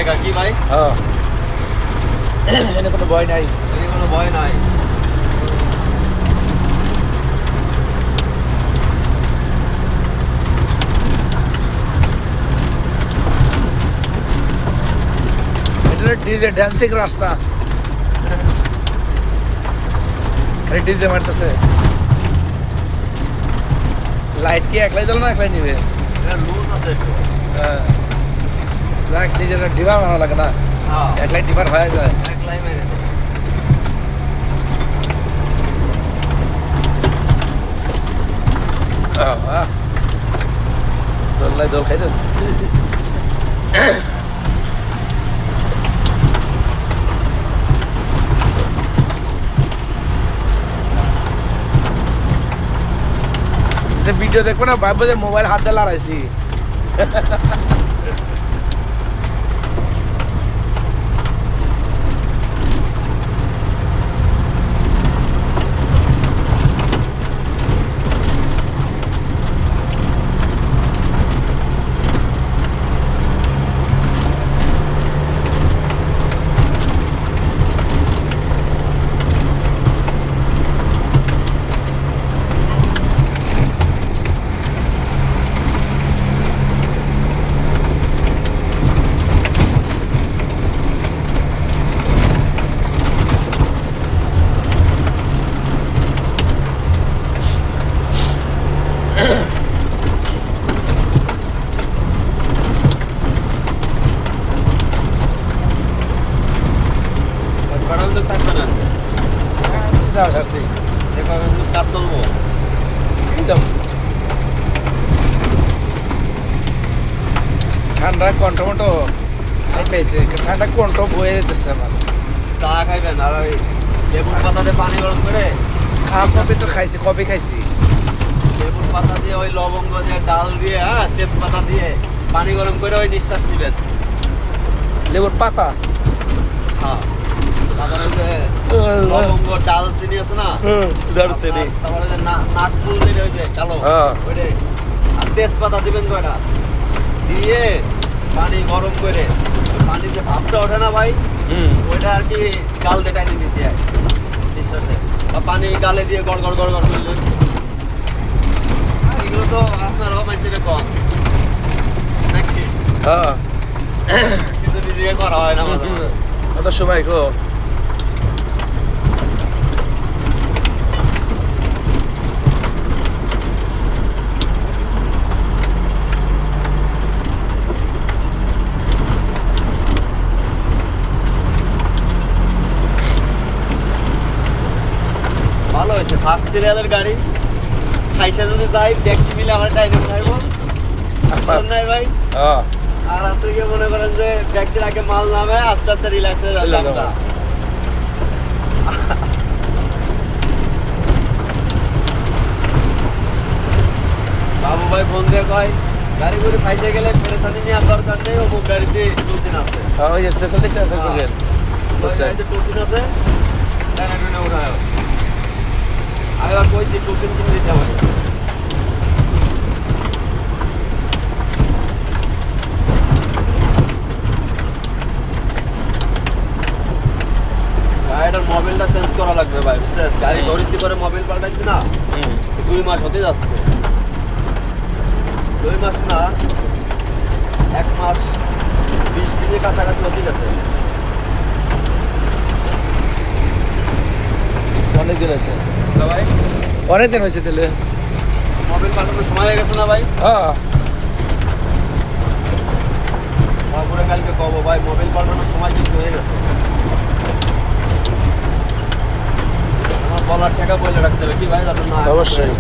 একা কি ভাই? হ্যাঁ এনে কোনো ভয় নাই। এখানে কোনো ভয় নাই। এটা ডিজে ড্যান্সিং রাস্তা, খালি ডিজে মারতেছে। লাইট কি একলাই জ্বলে না একলাই নিবে? এটা লুজ আছে একটু। হ্যাঁ যাক নিজের ডিবার বানানো লাগে না, হ্যাঁ একলাই ডিবার হয়ে যায়। একলাই মেরে দেয়। দোল দোল খাইতেছে। ভিডিও দেখবো না, ভাববো যে মোবাইল হাত দিয়ে লড়াইছি। থাকবে না, যাওয়া সারছি কাজ চলবো। একদম ঠান্ডা কণ্ঠমটো সাইড পেয়েছে, ঠান্ডা কণ্ঠ বয়ে যেতেছে আমার। চা খাইবেন আর ওই লেবুর পাতাতে পানি গরম করে, চা কফি তো খাইছি, কফি খাইছি। লেবুর পাতা দিয়ে ওই লবঙ্গ দিয়ে ডাল দিয়ে হ্যাঁ তেজপাতা দিয়ে পানি গরম করে ওই নিঃশ্বাস নিবেন। লেবুর পাতা, হ্যাঁ তারপরে ওই যে লবঙ্গ ডাল চিনি আছে না, দারুচিনি, তারপরে যে নাক ফুল যেটা ওই যে কালো হ্যাঁ ওইটাই, আর তেজপাতা দিবেন কয়টা দিয়ে পানি গরম করে পানি যে ভাপটা ওঠে না ভাই, ওইটা আর কি গাল দিয়ে টাইনি দিতে হয় নিঃশ্বাসে, বা পানি গালে দিয়ে গড় গড় গড় গড় করলেন। এগুলো তো আপনারাও মানুষের কম নাকি, হ্যাঁ কিন্তু নিজেকে করা হয় না মাঝে মাঝে। অত সময় গো ভালো হয়েছে ফার্স্ট সিরিয়ালের গাড়ি, খাইসা যদি যাই ব্যক্তি মিলে আমার টাইমে খাইব নাই ভাই। হ্যাঁ আর আজকে গিয়ে মনে করেন যে ব্যক্তির আগে মাল নামে আস্তে আস্তে রিল্যাক্স হয়ে যাবে আমরা। বাবু ভাই ফোন দিয়ে কয় গাড়ি করে ফাইসে গেলে পেরেশানি নেওয়ার দরকার নেই, অমুক গাড়িতে টুসিন আছে, ওই যে স্টেশন লিখছে আছে করবেন বুঝছে। গাড়িতে টুসিন আছে টানা টুনে উঠায়। আমি আর কইছি টুসিন কিনে দিতে হবে। গাড়িটার মোবিলটা চেঞ্জ করা লাগবে ভাই বুঝছেন, গাড়ি ধরেছি করে মোবিল পাল্টাইছি না, 2 মাস হতে যাচ্ছে। 2 মাস না 1 মাস 20 দিনের কাছাকাছি হতে গেছে। অনেক দিন হয়েছে ভাই অনেক দিন হয়েছে তাহলে। মোবিল পাল্টানোর সময় হয়ে গেছে না ভাই? হ্যাঁ তারপরে কালকে কব ভাই মোবিল পাল্টানোর সময় কিন্তু হয়ে গেছে। আমার বলার টাকা বলে রাখতে হবে কি ভাই, যাতে না অবশ্যই।